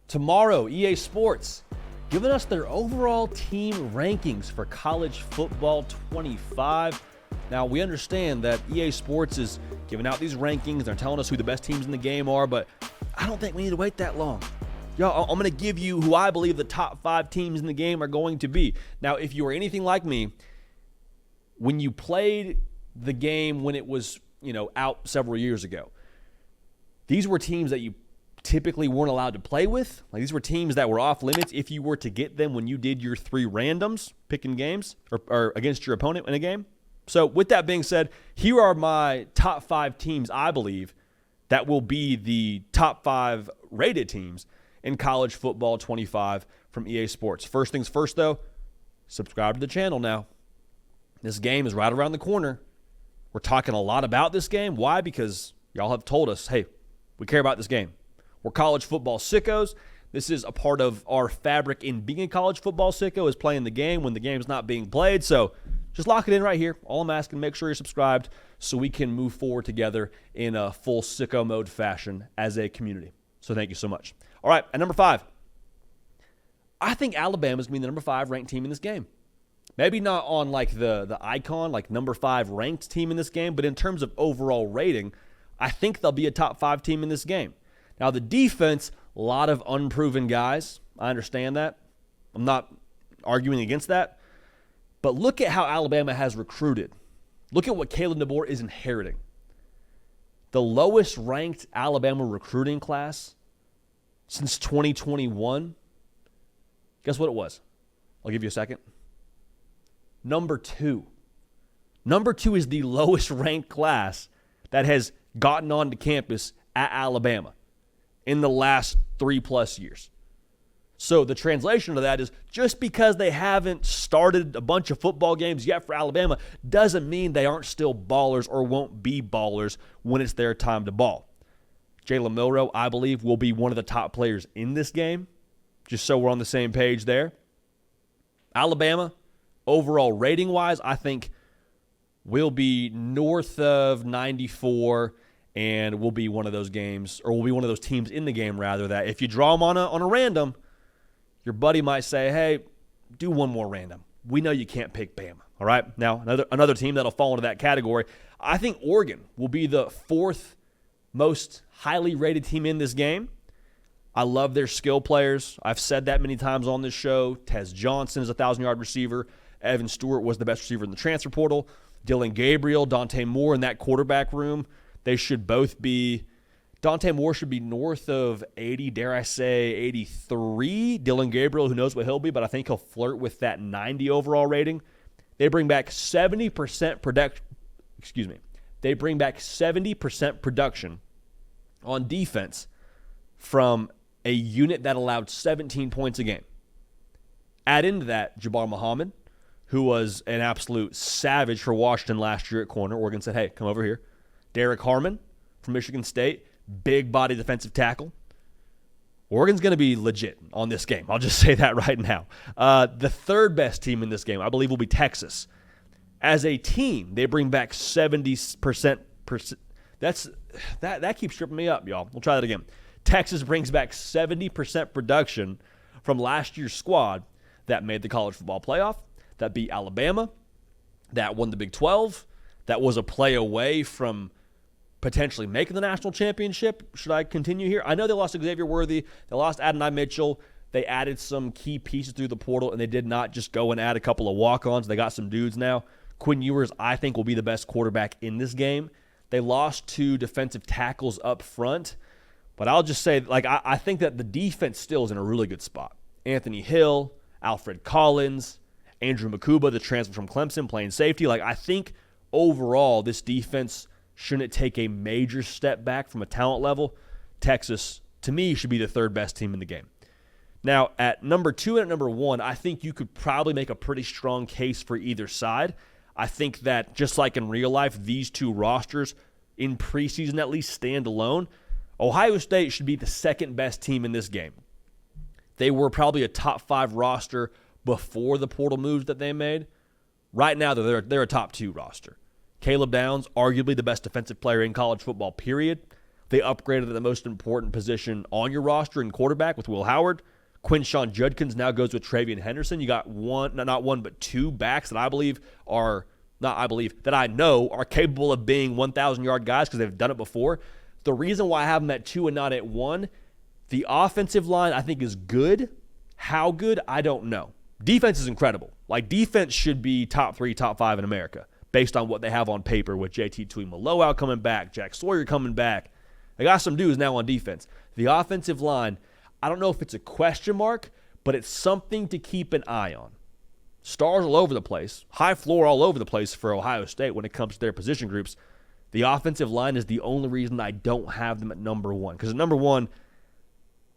Tomorrow, EA Sports giving us their overall team rankings for college football 25. Now, we understand that EA Sports is giving out these rankings. They're telling us who the best teams in the game are, but I don't think we need to wait that long. Y'all, I'm going to give you who I believe the top 5 teams in the game are going to be. Now, if you are anything like me, when you played the game when it was, out several years ago, these were teams that you typically weren't allowed to play with. Like, these were teams that were off limits if you were to get them when you did your 3 randoms picking games or against your opponent in a game. So with that being said, here are my top 5 teams I believe that will be the top 5 rated teams in college football 25 from EA Sports. First things first, though, subscribe to the channel now. This game is right around the corner. We're talking a lot about this game. Why? Because y'all have told us, hey, we care about this game. We're college football sickos. This is a part of our fabric in being a college football sicko is playing the game when the game's not being played. So just lock it in right here. All I'm asking, make sure you're subscribed so we can move forward together in a full sicko mode fashion as a community. So thank you so much. All right, at number 5, I think Alabama's going to be the number 5 ranked team in this game. Maybe not on like the icon, like number 5 ranked team in this game, but in terms of overall rating, I think they'll be a top 5 team in this game. Now, the defense, a lot of unproven guys. I understand that. I'm not arguing against that. But look at how Alabama has recruited. Look at what Caleb DeBoer is inheriting. The lowest ranked Alabama recruiting class since 2021. Guess what it was? I'll give you a second. Number 2. Number 2 is the lowest ranked class that has gotten onto campus at Alabama in the last 3+ years. So the translation of that is just because they haven't started a bunch of football games yet for Alabama doesn't mean they aren't still ballers or won't be ballers when it's their time to ball. Jalen Milroe, I believe, will be one of the top players in this game, just so we're on the same page there. Alabama, overall rating-wise, I think will be north of 94, and will be one of those games, or will be one of those teams in the game, rather, that if you draw them on a random, your buddy might say, hey, do one more random. We know you can't pick Bama, all right? Now, another team that'll fall into that category, I think Oregon will be the 4th most highly rated team in this game. I love their skill players. I've said that many times on this show. Tez Johnson is a 1,000-yard receiver. Evan Stewart was the best receiver in the transfer portal. Dylan Gabriel, Dante Moore in that quarterback room. They should both be – Dante Moore should be north of 80, dare I say 83. Dylan Gabriel, who knows what he'll be, but I think he'll flirt with that 90 overall rating. They bring back 70% They bring back 70% production on defense from a unit that allowed 17 points a game. Add into that Jabbar Muhammad, who was an absolute savage for Washington last year at corner. Oregon said, hey, come over here. Derek Harmon from Michigan State, big body defensive tackle. Oregon's going to be legit on this game. I'll just say that right now. The 3rd best team in this game, I believe, will be Texas. As a team, they bring back 70%. That keeps tripping me up, y'all. We'll try that again. Texas brings back 70% production from last year's squad that made the college football playoff, that beat Alabama, that won the Big 12, that was a play away from potentially making the national championship. Should I continue here? I know they lost Xavier Worthy. They lost Adonai Mitchell. They added some key pieces through the portal, and they did not just go and add a couple of walk-ons. They got some dudes now. Quinn Ewers, I think, will be the best quarterback in this game. They lost 2 defensive tackles up front, but I'll just say, I think that the defense still is in a really good spot. Anthony Hill, Alfred Collins, Andrew Makuba, the transfer from Clemson, playing safety. I think overall this defense shouldn't take a major step back from a talent level. Texas, to me, should be the 3rd best team in the game. Now, at number 2 and at number 1, I think you could probably make a pretty strong case for either side. I think that just like in real life, these 2 rosters, in preseason at least, stand alone. Ohio State should be the 2nd best team in this game. They were probably a top 5 roster before the portal moves that they made. Right now, they're a top 2 roster. Caleb Downs, arguably the best defensive player in college football, period. They upgraded the most important position on your roster in quarterback with Will Howard. Quinshon Judkins now goes with Travion Henderson. You got not one, but two backs that I know are capable of being 1,000-yard guys because they've done it before. The reason why I have them at 2 and not at 1, the offensive line I think is good. How good, I don't know. Defense is incredible. Like, defense should be top 3, top 5 in America based on what they have on paper with JT Tuimoloau coming back, Jack Sawyer coming back. They got some dudes now on defense. The offensive line, I don't know if it's a question mark, but it's something to keep an eye on. Stars all over the place, high floor all over the place for Ohio State when it comes to their position groups. The offensive line is the only reason I don't have them at number 1. Because at number 1,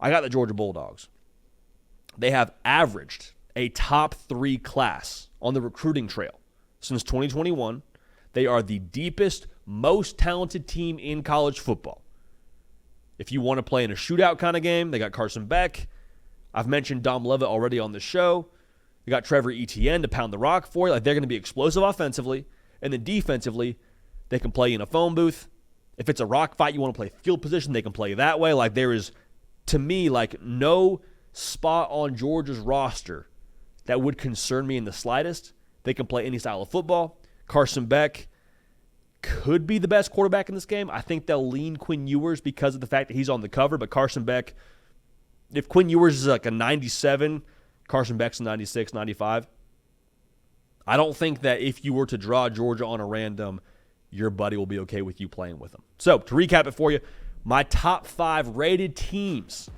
I got the Georgia Bulldogs. They have averaged a top 3 class on the recruiting trail since 2021. They are the deepest, most talented team in college football. If you want to play in a shootout kind of game, they got Carson Beck. I've mentioned Dom Levitt already on the show. You got Trevor Etienne to pound the rock for you. Like, they're going to be explosive offensively. And then defensively, they can play in a phone booth. If it's a rock fight, you want to play field position, they can play that way. Like, there is, to me, like, no spot on Georgia's roster that would concern me in the slightest. They can play any style of football. Carson Beck could be the best quarterback in this game. I think they'll lean Quinn Ewers because of the fact that he's on the cover. But Carson Beck, if Quinn Ewers is like a 97, Carson Beck's a 96, 95. I don't think that if you were to draw Georgia on a random, your buddy will be okay with you playing with them. So, to recap it for you, my top 5 rated teams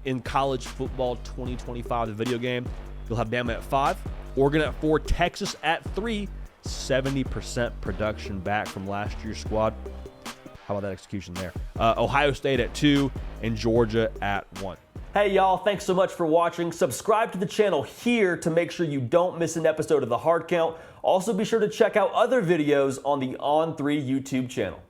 in college football 2025, the video game. You'll have Bama at 5, Oregon at 4, Texas at 3, 70% production back from last year's squad. How about that execution there? Ohio State at 2 and Georgia at 1. Hey, y'all, thanks so much for watching. Subscribe to the channel here to make sure you don't miss an episode of The Hard Count. Also, be sure to check out other videos on the On3 YouTube channel.